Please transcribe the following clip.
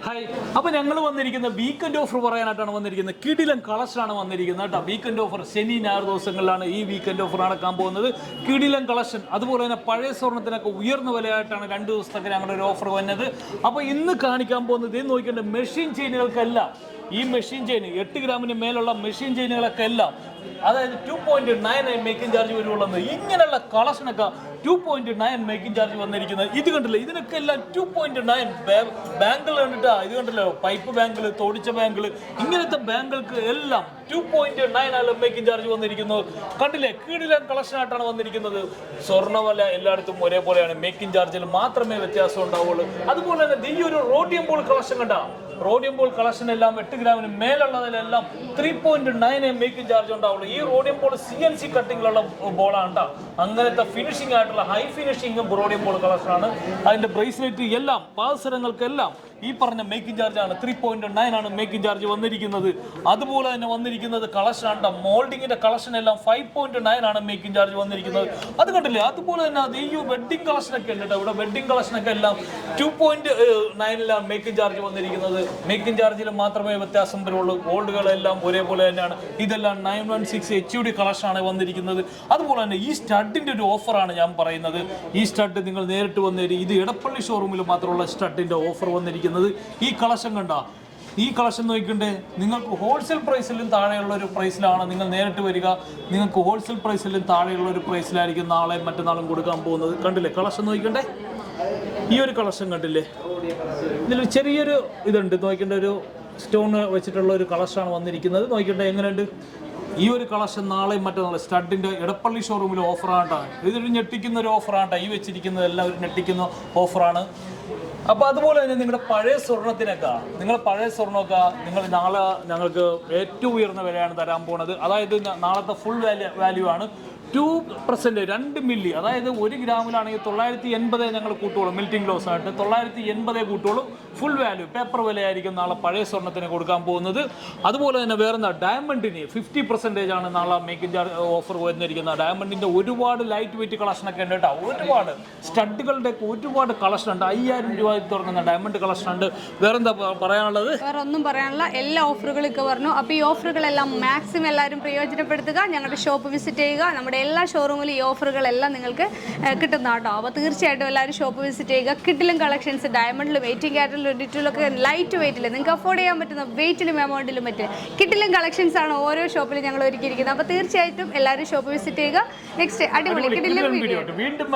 Hi, അപ്പോൾ ഞങ്ങൾ വന്നിരിക്കുന്ന വീക്കെൻഡ് ഓഫർ പറയാനായിട്ടാണ് വന്നിരിക്കുന്നത്. കിടിലൻ കളക്ഷനാണ് വന്നിരിക്കുന്നത് കേട്ടോ. വീക്കെൻഡ് ഓഫർ ശനി ഞായർ ദിവസങ്ങളിലാണ് ഈ വീക്കെൻഡ് ഓഫർ നടക്കാൻ പോകുന്നത്. കിടിലൻ കളക്ഷൻ, അതുപോലെ തന്നെ പഴയ സ്വർണ്ണത്തിനൊക്കെ ഉയർന്ന വിലയായിട്ടാണ് 2 ദിവസത്തേക്ക് ഞങ്ങളുടെ ഒരു ഓഫർ വന്നത്. അപ്പോൾ ഇന്ന് കാണിക്കാൻ പോകുന്നത് ഇത് നോക്കിയിട്ട് മെഷീൻ ചെയിനുകൾക്കെല്ലാം ഈ മെഷീൻ ചെയിൻ 8 ഗ്രാമിന് മേലുള്ള മെഷീൻ ചെയിനുകളൊക്കെ എല്ലാം അതായത് 2.9 മേക്കിംഗ് ചാർജ് വരുള്ളത്. ഇങ്ങനെയുള്ള കളക്ഷനൊക്കെ 2.9 മേക്കിംഗ് ചാർജ് വന്നിരിക്കുന്നത്. ഇത് കണ്ടില്ലേ, ഇതിനൊക്കെ എല്ലാം 2.9 ബാങ്കുകൾ കണ്ടിട്ടാ. ഇത് കണ്ടല്ലോ, പൈപ്പ് ബാങ്കുകൾ, തോടിച്ച ബാങ്കുകൾ, ഇങ്ങനത്തെ ബാങ്കുകൾക്ക് എല്ലാം 2.9 മേക്കിംഗ് ചാർജ് വന്നിരിക്കുന്നത്. കണ്ടില്ലേ, കീഴിലെ കളക്ഷനായിട്ടാണ് വന്നിരിക്കുന്നത്. സ്വർണ്ണവില എല്ലായിടത്തും ഒരേപോലെയാണ്, മേക്കിംഗ് ചാർജിൽ മാത്രമേ വ്യത്യാസം ഉണ്ടാവുള്ളൂ. അതുപോലെ തന്നെ ഈ ഒരു റോഡിയം ബോൾ കളക്ഷൻ കണ്ട, റോഡിയം ബോൾ കളക്ഷൻ എല്ലാം 8 ഗ്രാമിന് മേലുള്ളതിലെല്ലാം 3.9 മേക്കിംഗ് ചാർജ് ഉണ്ടാവുള്ളൂ. ഈ റോഡിയം ബോൾ CNC കട്ടിങ്ങിലുള്ള ബോളാണ് കേട്ടോ. അങ്ങനത്തെ ഫിനിഷിംഗ് ആയിട്ടുള്ള ഹൈ ഫിനിഷിംഗ് റോഡിയം ബോൾ കളക്ഷനാണ്. അതിന്റെ ബ്രേസ്ലെറ്റ് എല്ലാം പാദസരങ്ങൾക്കെല്ലാം ഈ പറഞ്ഞ മേക്കിംഗ് ചാർജ് ആണ്. 3.9 ആണ് മേക്കിംഗ് ചാർജ് വന്നിരിക്കുന്നത്. അതുപോലെ തന്നെ വന്നിരിക്കുന്നത് കളക്ഷനാണ്. മോൾഡിങ്ങിന്റെ കളക്ഷൻ എല്ലാം 5.9 ആണ് മേക്കിംഗ് ചാർജ് വന്നിരിക്കുന്നത്. അത് കണ്ടില്ലേ. അതുപോലെ തന്നെ ഈ വെഡിങ് കളക്ഷനൊക്കെ ഉണ്ട് കേട്ടോ. ഇവിടെ വെഡിങ് കളക്ഷനൊക്കെ എല്ലാം 2.9 മേക്കിംഗ് ചാർജ് വന്നിരിക്കുന്നത്. മേക്കിംഗ് ചാർജിൽ മാത്രമേ വ്യത്യാസം വരുള്ളൂ. ഗോൾഡുകളെല്ലാം ഒരേപോലെ തന്നെയാണ്. ഇതെല്ലാം 916 HUD കളക്ഷനാണ് വന്നിരിക്കുന്നത്. അതുപോലെ തന്നെ ഈ സ്റ്റഡിന്റെ ഒരു ഓഫറാണ് ഞാൻ പറയുന്നത്. ഈ സ്റ്റഡ് നിങ്ങൾ നേരിട്ട് വന്നേരി. ഇത് എടപ്പള്ളി ഷോറൂമിൽ മാത്രമുള്ള സ്റ്റഡിന്റെ ഓഫർ വന്നിരിക്കുന്നത്. ഈ കളക്ഷൻ കണ്ട, ഈ കളക്ഷൻ നോക്കണ്ടേ, നിങ്ങൾക്ക് ഹോൾസെയിൽ പ്രൈസിലും താഴെയുള്ള ഒരു പ്രൈസിലാണ് നിങ്ങൾ നേരിട്ട് വരിക. നിങ്ങൾക്ക് ഹോൾസെയിൽ പ്രൈസിലും താഴെയുള്ള ഒരു പ്രൈസിലായിരിക്കും നാളെ മറ്റന്നാളും കൊടുക്കാൻ പോകുന്നത്. കണ്ടില്ലേ, കളക്ഷൻ നോക്കണ്ടേ. ഈ ഒരു കളക്ഷൻ കണ്ടില്ലേ, ഇതിൽ ചെറിയൊരു ഇതുണ്ട് നോക്കേണ്ട, ഒരു സ്റ്റോൺ വെച്ചിട്ടുള്ള ഒരു കളക്ഷനാണ് വന്നിരിക്കുന്നത്. നോക്കട്ടെ എങ്ങനെയുണ്ട് ഈ ഒരു കളക്ഷൻ. നാളെ മറ്റന്നാൾ സ്റ്റഡിൻ്റെ എടപ്പള്ളി ഷോറൂമിൽ ഓഫറാണ്. ഇതൊരു ഞെട്ടിക്കുന്ന ഒരു ഓഫറാണ്. ഈ വെച്ചിരിക്കുന്നതെല്ലാം ഒരു ഞെട്ടിക്കുന്ന ഓഫറാണ്. അപ്പോൾ അതുപോലെ തന്നെ നിങ്ങളുടെ പഴയ സ്വർണ്ണത്തിനൊക്കെ, നിങ്ങളുടെ പഴയ സ്വർണ്ണമൊക്കെ നിങ്ങൾ നാളെ ഞങ്ങൾക്ക് ഏറ്റവും ഉയർന്ന വിലയാണ് തരാൻ പോകുന്നത്. അതായത് നാളത്തെ ഫുൾ വാല്യൂ ആണ് 2%, 2 മില്ലി. അതായത് 1 ഗ്രാമിലാണെങ്കിൽ 980 ഞങ്ങൾ കൂട്ടുള്ളൂ. മെൽറ്റിംഗ് ലോസ് ആയിട്ട് 980 കൂട്ടുള്ളൂ. ഫുൾ വാല്യൂ പേപ്പർ വിലയായിരിക്കും നാളെ പഴയ സ്വർണ്ണത്തിന് കൊടുക്കാൻ പോകുന്നത്. അതുപോലെ തന്നെ വേറെന്താ, ഡയമണ്ടിന് 50% ആണ് നാളെ മേക്കിംഗ് ചാർജ് ഓഫർ വന്നിരിക്കുന്നത്. ഡയമണ്ടിൻ്റെ ഒരുപാട് ലൈറ്റ് വെയിറ്റ് കളക്ഷനൊക്കെ ഉണ്ട് കേട്ടോ. ഒരുപാട് സ്റ്റഡുകളുടെ ഒരുപാട് കളക്ഷൻ ഉണ്ട്. 5000 രൂപ തുടങ്ങുന്ന ഡയമണ്ട് കളക്ഷൻ ഉണ്ട്. വേറെന്താ പറയാനുള്ളത്? വേറെ ഒന്നും പറയാനുള്ള എല്ലാ ഓഫറുകളൊക്കെ പറഞ്ഞു. അപ്പോൾ ഈ ഓഫറുകളെല്ലാം മാക്സിമം എല്ലാവരും പ്രയോജനപ്പെടുത്തുക. ഞങ്ങളുടെ ഷോപ്പ് വിസിറ്റ് ചെയ്യുക. നമ്മുടെ എല്ലാ ഷോറൂമിലും ഈ ഓഫറുകളെല്ലാം നിങ്ങൾക്ക് കിട്ടുന്ന കേട്ടോ. അപ്പോൾ തീർച്ചയായിട്ടും എല്ലാവരും ഷോപ്പ് വിസിറ്റ് ചെയ്യുക. കിട്ടിലും കളക്ഷൻസ് ഡയമണ്ടിലും 18 ക്യാരറ്റിലും 22 ലൈറ്റ് വെയിറ്റിൽ നിങ്ങൾക്ക് അഫോർഡ് ചെയ്യാൻ പറ്റുന്ന വെയിറ്റിലും എമൗണ്ടിലും പറ്റും കിട്ടിലും കളക്ഷൻസ് ആണ് ഓരോ ഷോപ്പിലും ഞങ്ങൾ ഒരുക്കിയിരിക്കുന്നത്. അപ്പോൾ തീർച്ചയായിട്ടും എല്ലാവരും ഷോപ്പ് വിസിറ്റ് ചെയ്യുക. നെക്സ്റ്റ് അടിപൊളി കിട്ടിലും വീണ്ടും